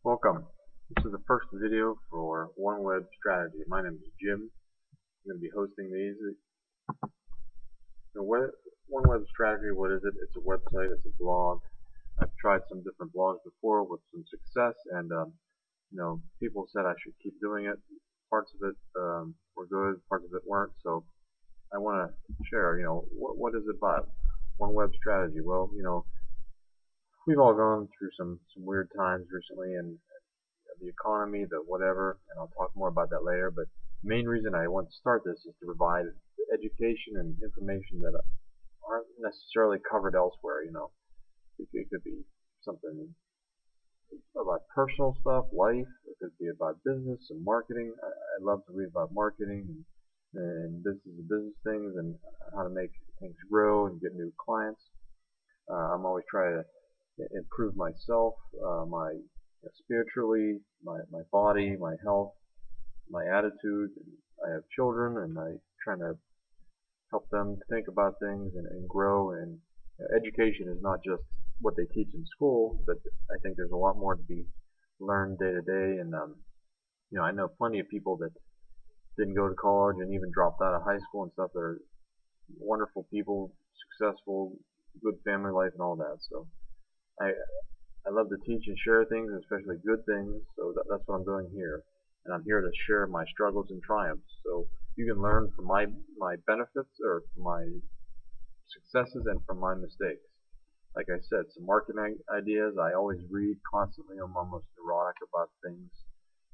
Welcome. This is the first video for OneWebStrategy. My name is Jim. I'm going to be hosting these. OneWebStrategy, what is it? It's a website, it's a blog. I've tried some different blogs before with some success, and people said I should keep doing it. Parts of it were good, parts of it weren't. So I want to share. What is it about OneWebStrategy? Well, we've all gone through some weird times recently, and the economy, the whatever, and I'll talk more about that later. But the main reason I want to start this is to provide education and information that aren't necessarily covered elsewhere. It could be something about personal stuff, life. It could be about business and marketing. I love to read about marketing and business things and how to make things grow and get new clients. I'm always trying to improve myself, spiritually, my body, my health, my attitude. I have children, and I trying to help them think about things and grow. And education is not just what they teach in school, but I think there's a lot more to be learned day to day. And I know plenty of people that didn't go to college and even dropped out of high school and stuff that are wonderful people, successful, good family life and all that. So I love to teach and share things, especially good things, so that's what I'm doing here. And I'm here to share my struggles and triumphs. So you can learn from my benefits, or from my successes, and from my mistakes. Like I said, some marketing ideas. I always read constantly. I'm almost neurotic about things.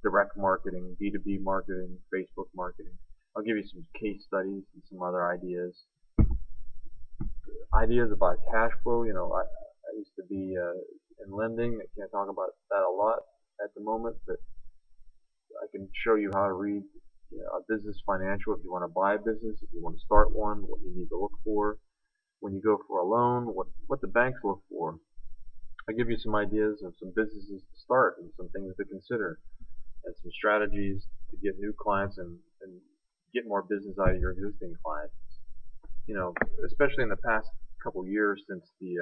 Direct marketing, B2B marketing, Facebook marketing. I'll give you some case studies and some other ideas. Ideas about cash flow. I used to be in lending. I can't talk about that a lot at the moment, but I can show you how to read a business financial if you want to buy a business, if you want to start one, what you need to look for when you go for a loan, what the banks look for. I give you some ideas of some businesses to start and some things to consider and some strategies to get new clients and get more business out of your existing clients. Especially in the past couple years since the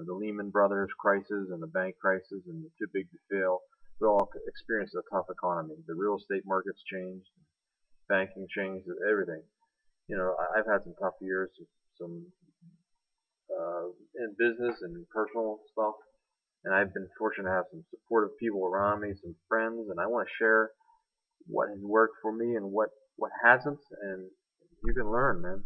Lehman Brothers crisis and the bank crisis and the too big to fail, we all experienced a tough economy. The real estate markets changed, banking changed, everything. I've had some tough years, some in business and personal stuff, and I've been fortunate to have some supportive people around me, some friends, and I want to share what has worked for me and what hasn't, and you can learn, man.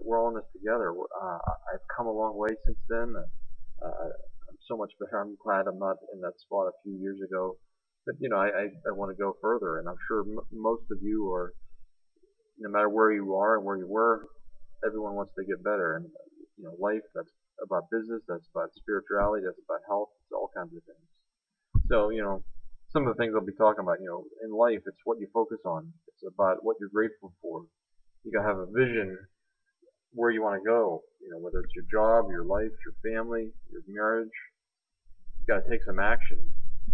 We're all in this together. I've come a long way since then. I'm so much better. I'm glad I'm not in that spot a few years ago. But I want to go further, and I'm sure most of you are, no matter where you are and where you were, everyone wants to get better. And life, that's about business, that's about spirituality, that's about health, it's all kinds of things. So some of the things I'll be talking about, in life, it's what you focus on. It's about what you're grateful for. You gotta have a vision where you want to go. Whether it's your job, your life, your family, your marriage. You gotta take some action.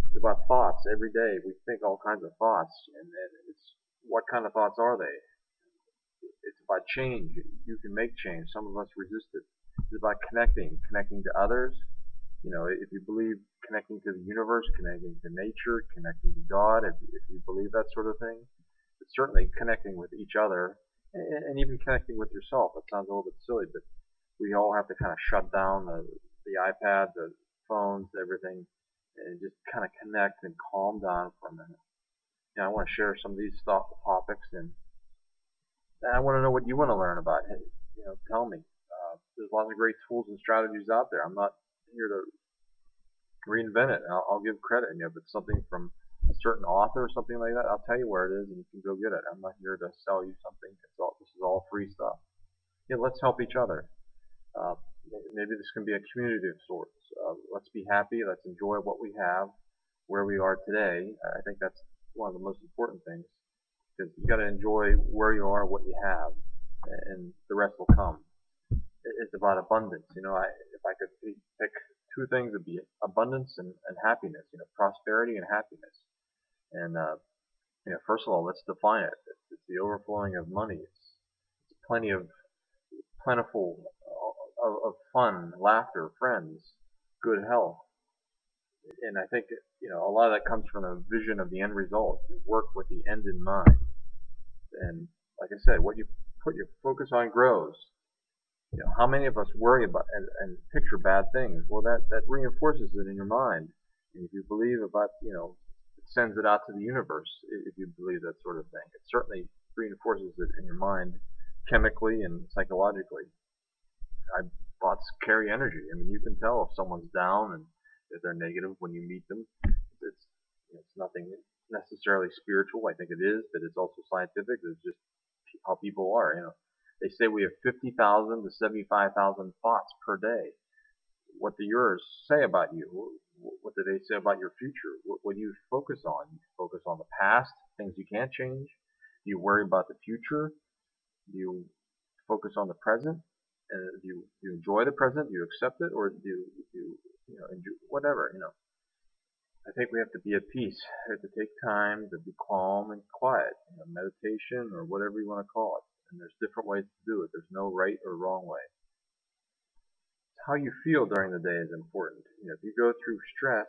It's about thoughts. Every day we think all kinds of thoughts, and it's what kind of thoughts are they? It's about change. You can make change. Some of us resist it. It's about connecting to others. If you believe connecting to the universe, connecting to nature, connecting to God, if you believe that sort of thing, it's certainly connecting with each other. And even connecting with yourself. It sounds a little bit silly, but we all have to kind of shut down the iPad, the phones, everything, and just kind of connect and calm down for a minute. I want to share some of these topics, and I want to know what you want to learn about. Hey, tell me. There's lots of great tools and strategies out there. I'm not here to reinvent it. I'll give credit. If it's something from a certain author or something like that, I'll tell you where it is and you can go get it. I'm not here to sell you something. This is all free stuff. Let's help each other. Maybe this can be a community of sorts. Let's be happy. Let's enjoy what we have, where we are today. I think that's one of the most important things, because you got to enjoy where you are, what you have, and the rest will come. It's about abundance. If I could pick two things, it'd be abundance and happiness. Prosperity and happiness. And first of all, let's define it. It's the overflowing of money. It's plentiful of fun, laughter, friends, good health, And I think a lot of that comes from a vision of the end result. You work with the end in mind, and like I said, what you put your focus on grows. How many of us worry about and picture bad things? Well, that reinforces it in your mind. And if you believe about, it sends it out to the universe. If you believe that sort of thing, it certainly reinforces it in your mind, chemically and psychologically. Thoughts carry energy. I mean, you can tell if someone's down and if they're negative when you meet them. It's nothing necessarily spiritual. I think it is, but it's also scientific. It's just how people are. They say we have 50,000 to 75,000 thoughts per day. What do yours say about you? What do they say about your future? What do you focus on? You focus on the past, things you can't change. Do you worry about the future? Do you focus on the present? And do you enjoy the present? Do you accept it, or do you enjoy whatever? I think we have to be at peace. We have to take time to be calm and quiet. Meditation or whatever you want to call it. And there's different ways to do it. There's no right or wrong way. How you feel during the day is important. If you go through stress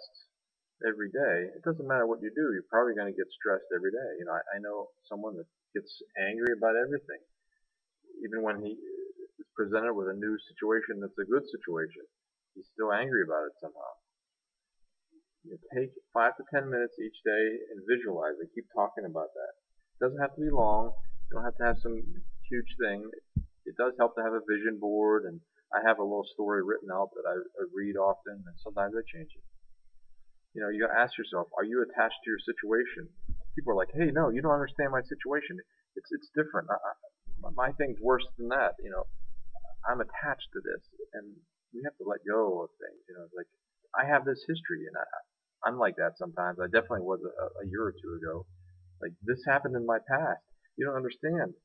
every day, it doesn't matter what you do. You're probably going to get stressed every day. I know someone that gets angry about everything, even when he is presented with a new situation that's a good situation. He's still angry about it somehow. Take 5 to 10 minutes each day and visualize it. Keep talking about that. It doesn't have to be long. You don't have to have some huge thing. It does help to have a vision board, and I have a little story written out that I read often, and sometimes I change it. You gotta ask yourself, are you attached to your situation? People are like, hey, no, you don't understand my situation. It's different. My thing's worse than that. I'm attached to this, and we have to let go of things. It's like I have this history, and I'm like that sometimes. I definitely was a year or two ago. Like this happened in my past. You don't understand.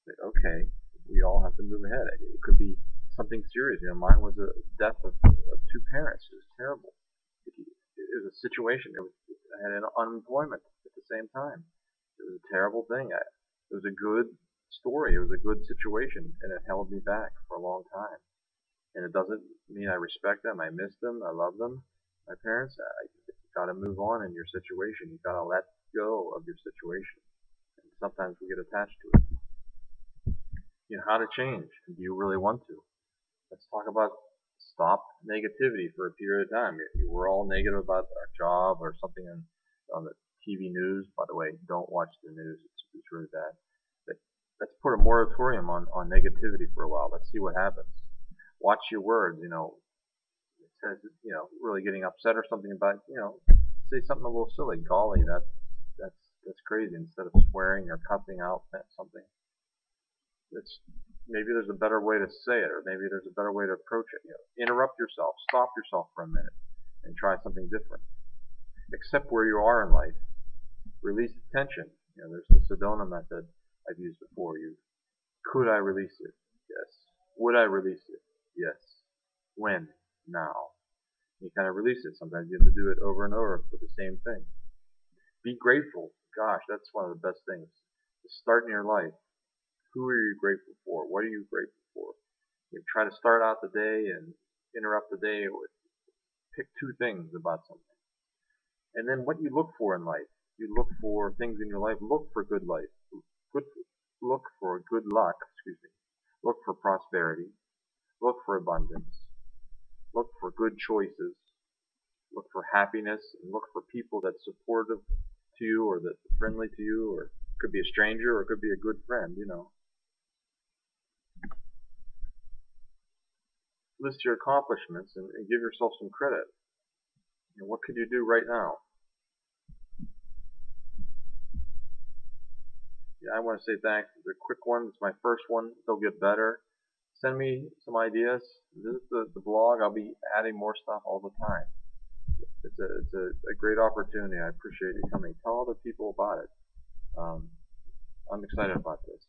Like, okay, we all have to move ahead. It could be something serious. Mine was the death of two parents. It was terrible. It was a situation. I had an unemployment at the same time. It was a terrible thing. It was a good story. It was a good situation, and it held me back for a long time. And it doesn't mean I respect them. I miss them. I love them. My parents. You gotta move on in your situation. You gotta let go of your situation. And sometimes we get attached to it. How to change. Do you really want to? Let's talk about stop negativity for a period of time. We're all negative about our job or something on the TV news. By the way, don't watch the news. It's really bad. But let's put a moratorium on negativity for a while. Let's see what happens. Watch your words. It says, really getting upset or something about, say something a little silly. Golly, that's crazy. Instead of swearing or cussing out something. Maybe there's a better way to say it, or maybe there's a better way to approach it. Interrupt yourself, stop yourself for a minute, and try something different. Accept where you are in life. Release the tension. There's the Sedona method I've used before. Could I release it? Yes. Would I release it? Yes. When? Now. You kind of release it. Sometimes you have to do it over and over for the same thing. Be grateful. Gosh, that's one of the best things. To start in your life. Who are you grateful for? What are you grateful for? Try to start out the day and interrupt the day with pick two things about something. And then what you look for in life. You look for things in your life. Look for good life. Look for good luck. Look for prosperity. Look for abundance. Look for good choices. Look for happiness, and look for people that's supportive to you or that's friendly to you, or it could be a stranger or it could be a good friend. List your accomplishments and give yourself some credit. What could you do right now? I want to say thanks. It's a quick one. It's my first one. They'll get better. Send me some ideas. Visit the blog. I'll be adding more stuff all the time. It's a great opportunity. I appreciate you coming. Tell other people about it. I'm excited about this.